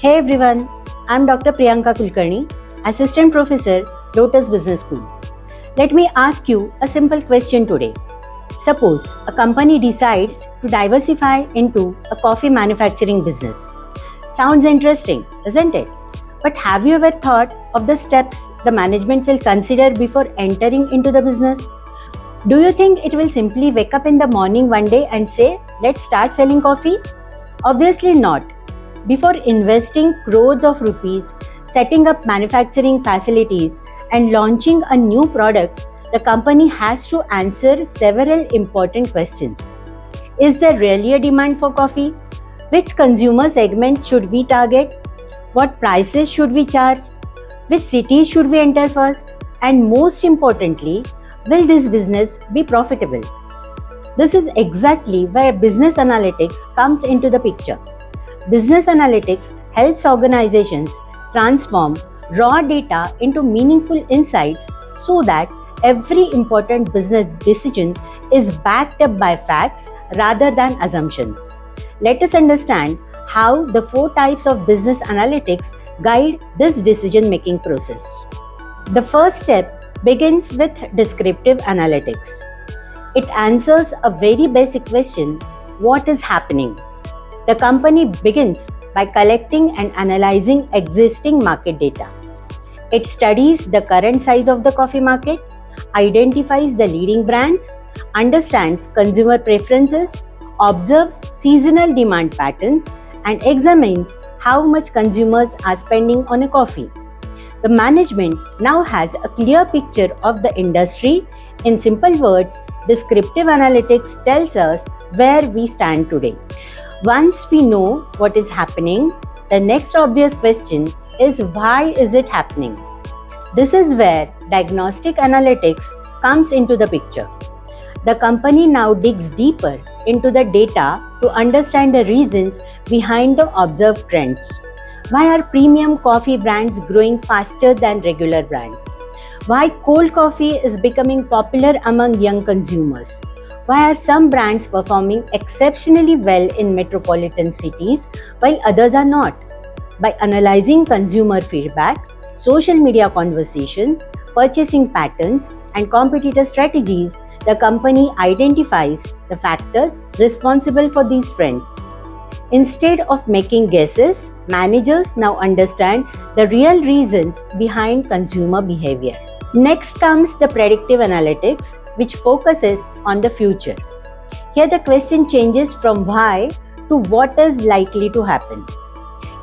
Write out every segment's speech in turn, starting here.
Hey everyone, I'm Dr. Priyanka Kulkarni, Assistant Professor, Lotus Business School. Let me ask you a simple question today. Suppose a company decides to diversify into a coffee manufacturing business. Sounds interesting, isn't it? But have you ever thought of the steps the management will consider before entering into the business? Do you think it will simply wake up in the morning one day and say, let's start selling coffee? Obviously not. Before investing crores of rupees, setting up manufacturing facilities, and launching a new product, the company has to answer several important questions. Is there really a demand for coffee? Which consumer segment should we target? What prices should we charge? Which cities should we enter first? And most importantly, will this business be profitable? This is exactly where business analytics comes into the picture. Business analytics helps organizations transform raw data into meaningful insights so that every important business decision is backed up by facts rather than assumptions. Let us understand how the 4 types of business analytics guide this decision-making process. The first step begins with descriptive analytics. It answers a very basic question: what is happening? The company begins by collecting and analyzing existing market data. It studies the current size of the coffee market, identifies the leading brands, understands consumer preferences, observes seasonal demand patterns, and examines how much consumers are spending on a coffee. The management now has a clear picture of the industry. In simple words, descriptive analytics tells us where we stand today. Once we know what is happening, the next obvious question is, why is it happening? This is where diagnostic analytics comes into the picture. The company now digs deeper into the data to understand the reasons behind the observed trends. Why are premium coffee brands growing faster than regular brands? Why cold coffee is becoming popular among young consumers? Why are some brands performing exceptionally well in metropolitan cities while others are not? By analyzing consumer feedback, social media conversations, purchasing patterns, and competitor strategies, the company identifies the factors responsible for these trends. Instead of making guesses, managers now understand the real reasons behind consumer behavior. Next comes the predictive analytics, which focuses on the future. Here the question changes from why to what is likely to happen.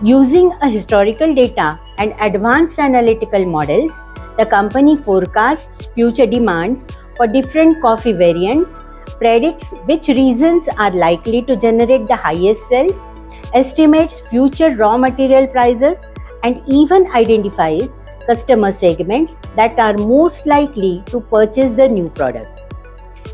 Using a historical data and advanced analytical models, the company forecasts future demands for different coffee variants, predicts which regions are likely to generate the highest sales, estimates future raw material prices, and even identifies customer segments that are most likely to purchase the new product.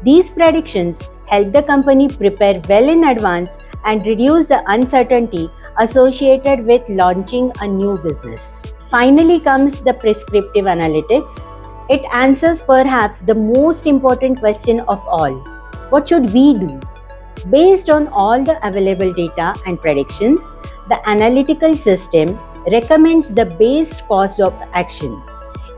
These predictions help the company prepare well in advance and reduce the uncertainty associated with launching a new business. Finally comes the prescriptive analytics. It answers perhaps the most important question of all: what should we do? Based on all the available data and predictions, the analytical system recommends the base course of action.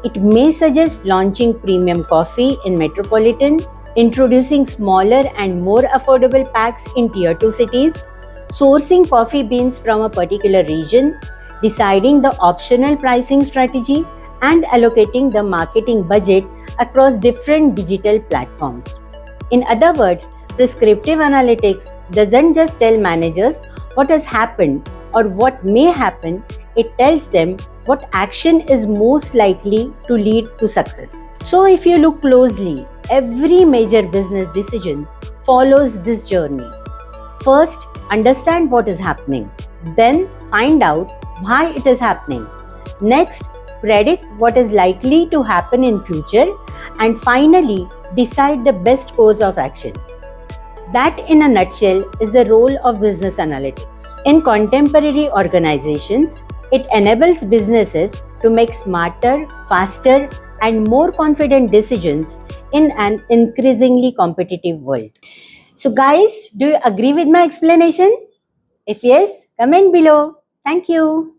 It may suggest launching premium coffee in metropolitan, introducing smaller and more affordable packs in tier 2 cities, sourcing coffee beans from a particular region, deciding the optional pricing strategy, and allocating the marketing budget across different digital platforms. In other words, prescriptive analytics doesn't just tell managers what has happened or what may happen, it tells them what action is most likely to lead to success. So if you look closely, every major business decision follows this journey. First, understand what is happening. Then, find out why it is happening. Next, predict what is likely to happen in future. And finally, decide the best course of action. That, in a nutshell, is the role of business analytics. In contemporary organizations, it enables businesses to make smarter, faster, and more confident decisions in an increasingly competitive world. So guys, do you agree with my explanation? If yes, comment below. Thank you.